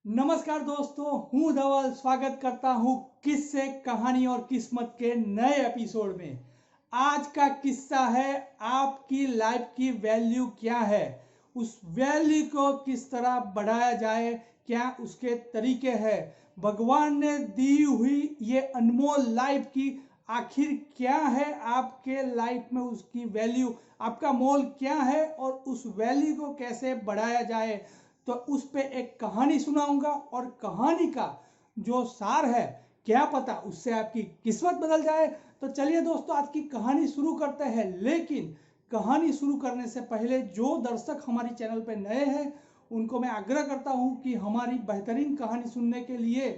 नमस्कार दोस्तों, हूँ धवल। स्वागत करता हूँ किस्से, कहानी और किस्मत के नए एपिसोड में। आज का किस्सा है आपकी लाइफ की वैल्यू क्या है, उस वैल्यू को किस तरह बढ़ाया जाए, क्या उसके तरीके हैं, भगवान ने दी हुई ये अनमोल लाइफ की आखिर क्या है, आपके लाइफ में उसकी वैल्यू, आपका मोल क्या है और उस वैल्यू को कैसे बढ़ाया जाए। तो उस पे एक कहानी सुनाऊंगा और कहानी का जो सार है, क्या पता उससे आपकी किस्मत बदल जाए। तो चलिए दोस्तों, आज की कहानी शुरू करते हैं। लेकिन कहानी शुरू करने से पहले जो दर्शक हमारी चैनल पर नए हैं उनको मैं आग्रह करता हूं कि हमारी बेहतरीन कहानी सुनने के लिए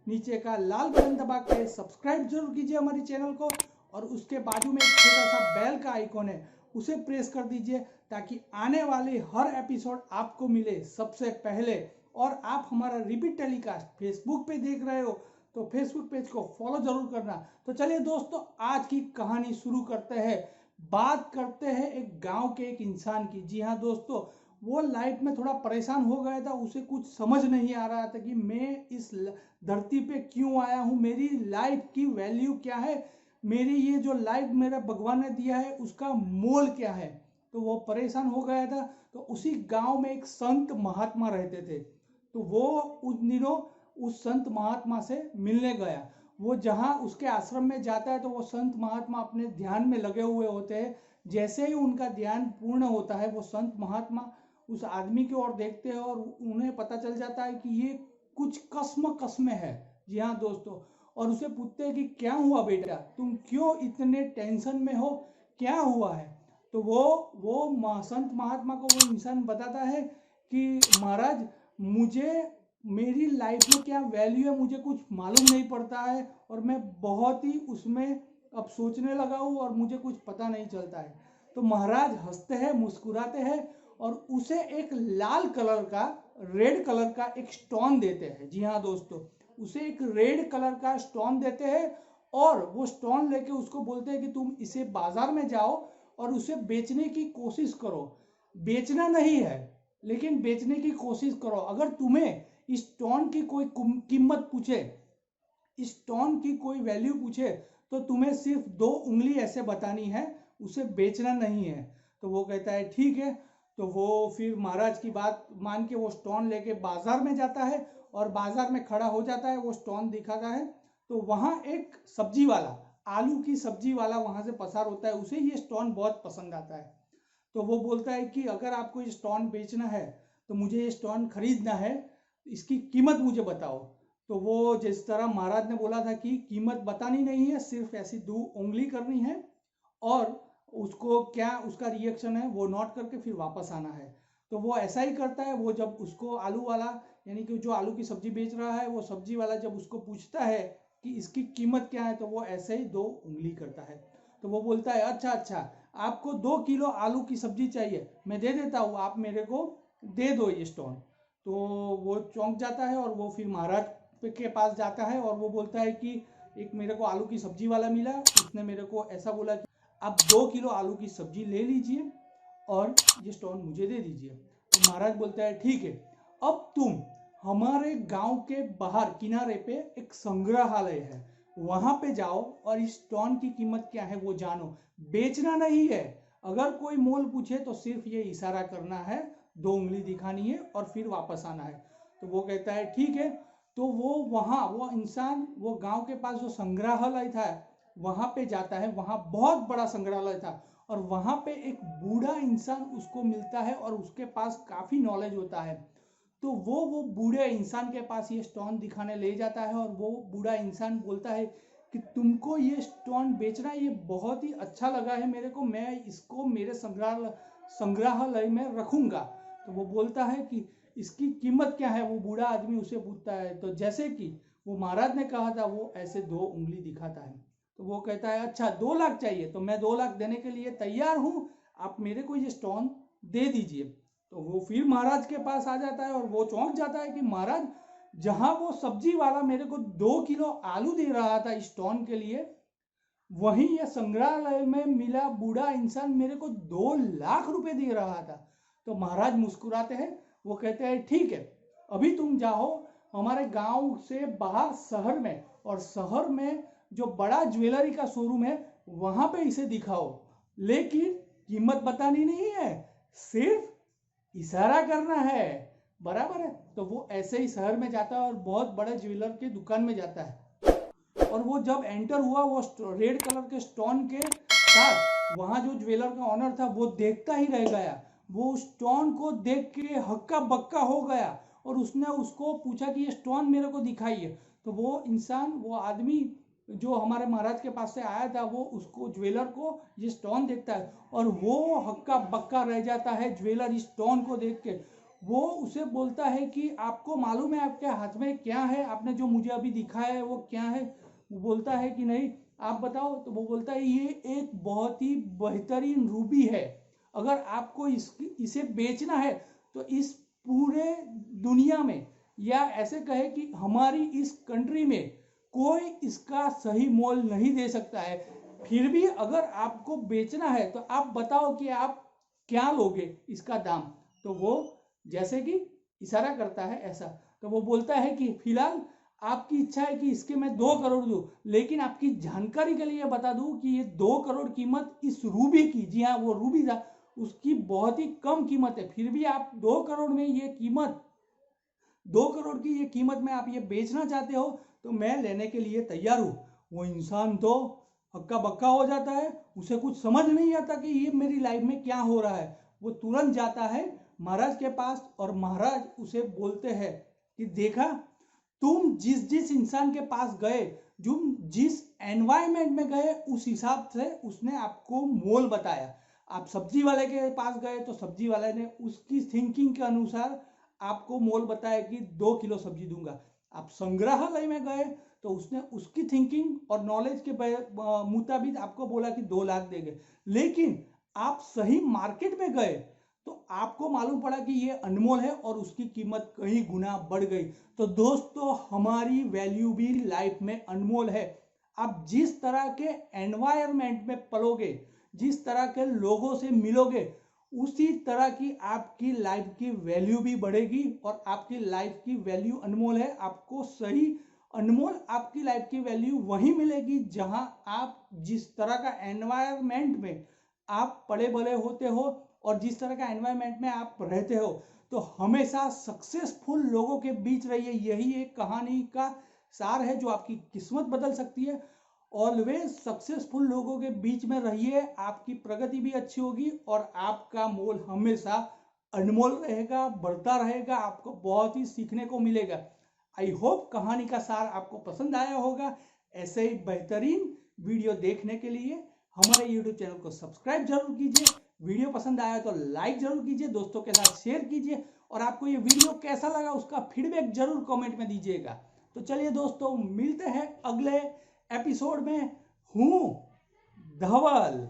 नीचे का लाल बटन दबा के सब्सक्राइब जरूर कीजिए हमारी चैनल को, और उसके बाजू में एक छोटा सा बेल का आइकॉन है, उसे प्रेस कर दीजिए ताकि आने वाले हर एपिसोड आपको मिले सबसे पहले। और आप हमारा रिपीट टेलीकास्ट फेसबुक पे देख रहे हो तो फेसबुक पेज को फॉलो जरूर करना। तो चलिए दोस्तों, आज की कहानी शुरू करते हैं। बात करते हैं एक गांव के एक इंसान की। जी हाँ दोस्तों, वो लाइफ में थोड़ा परेशान हो गया था। उसे कुछ समझ नहीं आ रहा था कि मैं इस धरती पे क्यों आया हूँ, मेरी लाइफ की वैल्यू क्या है, मेरी ये जो लाइफ मेरा भगवान ने दिया है उसका मोल क्या है। तो वो परेशान हो गया था। तो उसी गांव में एक संत महात्मा रहते थे। तो वो उस दिनों उस संत महात्मा से मिलने गया। वो जहाँ उसके आश्रम में जाता है तो वो संत महात्मा अपने ध्यान में लगे हुए होते हैं। जैसे ही उनका ध्यान पूर्ण होता है, वो संत महात्मा उस आदमी की ओर देखते हैं और उन्हें पता चल जाता है कि ये कुछ कसम कसम है। जी हाँ दोस्तों, और उसे पूछते हैं कि क्या हुआ बेटा, तुम क्यों इतने टेंशन में हो, क्या हुआ है। तो वो संत महात्मा को वो इंसान बताता है कि महाराज, मुझे मेरी लाइफ में क्या वैल्यू है मुझे कुछ मालूम नहीं पड़ता है, और मैं बहुत ही उसमें अब सोचने लगा हूँ और मुझे कुछ पता नहीं चलता है। तो महाराज हंसते हैं, मुस्कुराते हैं और उसे एक लाल कलर का, रेड कलर का एक स्टोन देते हैं। जी हाँ दोस्तों, उसे एक रेड कलर का स्टोन देते हैं और वो स्टोन लेके उसको बोलते हैं कि तुम इसे बाजार में जाओ और उसे बेचने की कोशिश करो। बेचना नहीं है, लेकिन बेचने की कोशिश करो। अगर तुम्हें इस स्टोन की कोई कीमत पूछे, इस स्टोन की कोई वैल्यू पूछे, तो तुम्हें सिर्फ 2 उंगली ऐसे बतानी है, उसे बेचना नहीं है। तो वो कहता है ठीक है। तो वो फिर महाराज की बात मान के वो स्टोन लेके बाजार में जाता है और बाजार में खड़ा हो जाता है। वो स्टोन दिखाता है तो वहां एक सब्जी वाला, आलू की सब्जी वाला वहां से पसार होता है। उसे ये स्टोन बहुत पसंद आता है। तो वो बोलता है कि अगर आपको ये स्टोन बेचना है तो मुझे ये स्टोन खरीदना है, इसकी कीमत मुझे बताओ। तो वो जिस तरह महाराज ने बोला था कि कीमत बतानी नहीं है, सिर्फ ऐसी 2 उंगली करनी है और उसको क्या उसका रिएक्शन है वो नोट करके फिर वापस आना है। तो वो ऐसा ही करता है। वो जब उसको आलू वाला, यानी कि जो आलू की सब्जी बेच रहा है, वो सब्जी वाला जब उसको पूछता है कि इसकी कीमत क्या है, तो वो ऐसे ही 2 उंगली करता है। तो वो बोलता है अच्छा अच्छा, आपको 2 किलो आलू की सब्जी चाहिए, मैं दे देता हूँ, आप मेरे को दे दो ये स्टोन। तो वो चौंक जाता है और वो फिर महाराज के पास जाता है और वो बोलता है कि एक मेरे को आलू की सब्जी वाला मिला, उसने मेरे को ऐसा बोला कि आप 2 किलो आलू की सब्जी ले लीजिए और ये स्टोन मुझे दे दीजिए। तो महाराज बोलता है ठीक है, अब तुम हमारे गांव के बाहर किनारे पे एक संग्रहालय है, वहां पे जाओ और इस स्टोन की कीमत क्या है वो जानो। बेचना नहीं है, अगर कोई मोल पूछे तो सिर्फ ये इशारा करना है, 2 उंगली दिखानी है और फिर वापस आना है। तो वो कहता है ठीक है। तो वो वहां, वो इंसान वो गांव के पास जो संग्रहालय था वहां पे जाता है। वहां बहुत बड़ा संग्रहालय था और वहां पे एक बूढ़ा इंसान उसको मिलता है और उसके पास काफी नॉलेज होता है। तो वो बूढ़े इंसान के पास ये स्टोन दिखाने ले जाता है और वो बूढ़ा इंसान बोलता है कि तुमको ये स्टोन बेचना, ये बहुत ही अच्छा लगा है मेरे को, मैं इसको मेरे संग्रहालय में रखूंगा। तो वो बोलता है कि इसकी कीमत क्या है, वो बूढ़ा आदमी उसे पूछता है। तो जैसे कि वो महाराज ने कहा था वो ऐसे 2 उंगली दिखाता है। तो वो कहता है अच्छा 2 लाख चाहिए, तो मैं 2 लाख देने के लिए तैयार हूँ, आप मेरे को ये स्टोन दे दीजिए। तो वो फिर महाराज के पास आ जाता है और वो चौंक जाता है कि महाराज, जहां वो सब्जी वाला मेरे को 2 किलो आलू दे रहा था स्टोन के लिए, वहीं ये संग्रहालय में मिला बूढ़ा इंसान मेरे को 2 लाख रुपए दे रहा था। तो महाराज मुस्कुराते हैं, वो कहते हैं ठीक है, अभी तुम जाओ हमारे गांव से बाहर शहर में, और शहर में जो बड़ा ज्वेलरी का शोरूम है वहां पे इसे दिखाओ, लेकिन कीमत बतानी नहीं है, सिर्फ इशारा करना है, बराबर है। तो वो ऐसे ही शहर में जाता है और बहुत बड़े ज्वेलर की दुकान में जाता है, और वो जब एंटर हुआ वो रेड कलर के स्टोन के साथ, वहां जो ज्वेलर का ऑनर था वो देखता ही रह गया। वो स्टोन को देख के हक्का बक्का हो गया और उसने उसको पूछा कि ये स्टोन मेरे को दिखाइए। तो वो इंसान, वो आदमी जो हमारे महाराज के पास से आया था, वो उसको ज्वेलर को ये स्टोन देखता है और वो हक्का बक्का रह जाता है ज्वेलर इस स्टोन को देख के। वो उसे बोलता है कि आपको मालूम है आपके हाथ में क्या है, आपने जो मुझे अभी दिखाया है वो क्या है। वो बोलता है कि नहीं, आप बताओ। तो वो बोलता है ये एक बहुत ही बेहतरीन रूबी है, अगर आपको इसे बेचना है तो इस पूरे दुनिया में, या ऐसे कहे कि हमारी इस कंट्री में कोई इसका सही मोल नहीं दे सकता है। फिर भी अगर आपको बेचना है तो आप बताओ कि आप क्या लोगे इसका दाम। तो वो जैसे कि इशारा करता है ऐसा, तो वो बोलता है कि फिलहाल आपकी इच्छा है कि इसके मैं 2 करोड़ दूं, लेकिन आपकी जानकारी के लिए बता दूं कि ये 2 करोड़ कीमत इस रूबी की, जी हाँ वो रूबी था, उसकी बहुत ही कम कीमत है। फिर भी आप 2 करोड़ में ये कीमत, 2 करोड़ की ये कीमत में आप ये बेचना चाहते हो तो मैं लेने के लिए तैयार हूं। वो इंसान तो हक्का बक्का हो जाता है, उसे कुछ समझ नहीं आता कि ये मेरी लाइफ में क्या हो रहा है। वो तुरंत जाता है महाराज के पास और महाराज उसे बोलते हैं कि देखा, तुम जिस जिस इंसान के पास गए, जो जिस एनवायरमेंट में गए, उस हिसाब से उसने आपको मोल बताया। आप सब्जी वाले के पास गए तो सब्जी वाले ने उसकी थिंकिंग के अनुसार आपको मोल बताया कि 2 किलो सब्जी दूंगा। आप संग्रहालय में गए तो उसने उसकी थिंकिंग और नॉलेज के मुताबिक आपको बोला कि 2 लाख देंगे। लेकिन आप सही मार्केट में गए तो आपको मालूम पड़ा कि ये अनमोल है और उसकी कीमत कई गुना बढ़ गई। तो दोस्तों, हमारी वैल्यू भी लाइफ में अनमोल है। आप जिस तरह के एनवायरनमेंट में पलोगे, जिस तरह के लोगों से मिलोगे, उसी तरह की आपकी लाइफ की वैल्यू भी बढ़ेगी और आपकी लाइफ की वैल्यू अनमोल है। आपको सही अनमोल आपकी लाइफ की वैल्यू वहीं मिलेगी जहां आप जिस तरह का एनवायरनमेंट में आप पले बड़े होते हो और जिस तरह का एनवायरनमेंट में आप रहते हो। तो हमेशा सक्सेसफुल लोगों के बीच रहिए, यही एक कहानी का सार है जो आपकी किस्मत बदल सकती है। ऑलवेज सक्सेसफुल लोगों के बीच में रहिए, आपकी प्रगति भी अच्छी होगी और आपका मोल हमेशा अनमोल रहेगा, बढ़ता रहेगा, आपको बहुत ही सीखने को मिलेगा। आई होप कहानी का सार आपको पसंद आया होगा। ऐसे ही बेहतरीन वीडियो देखने के लिए हमारे YouTube चैनल को सब्सक्राइब जरूर कीजिए। वीडियो पसंद आया तो लाइक जरूर कीजिए, दोस्तों के साथ शेयर कीजिए, और आपको ये वीडियो कैसा लगा उसका फीडबैक जरूर कमेंट में दीजिएगा। तो चलिए दोस्तों, मिलते हैं अगले एपिसोड में। हूँ धवल।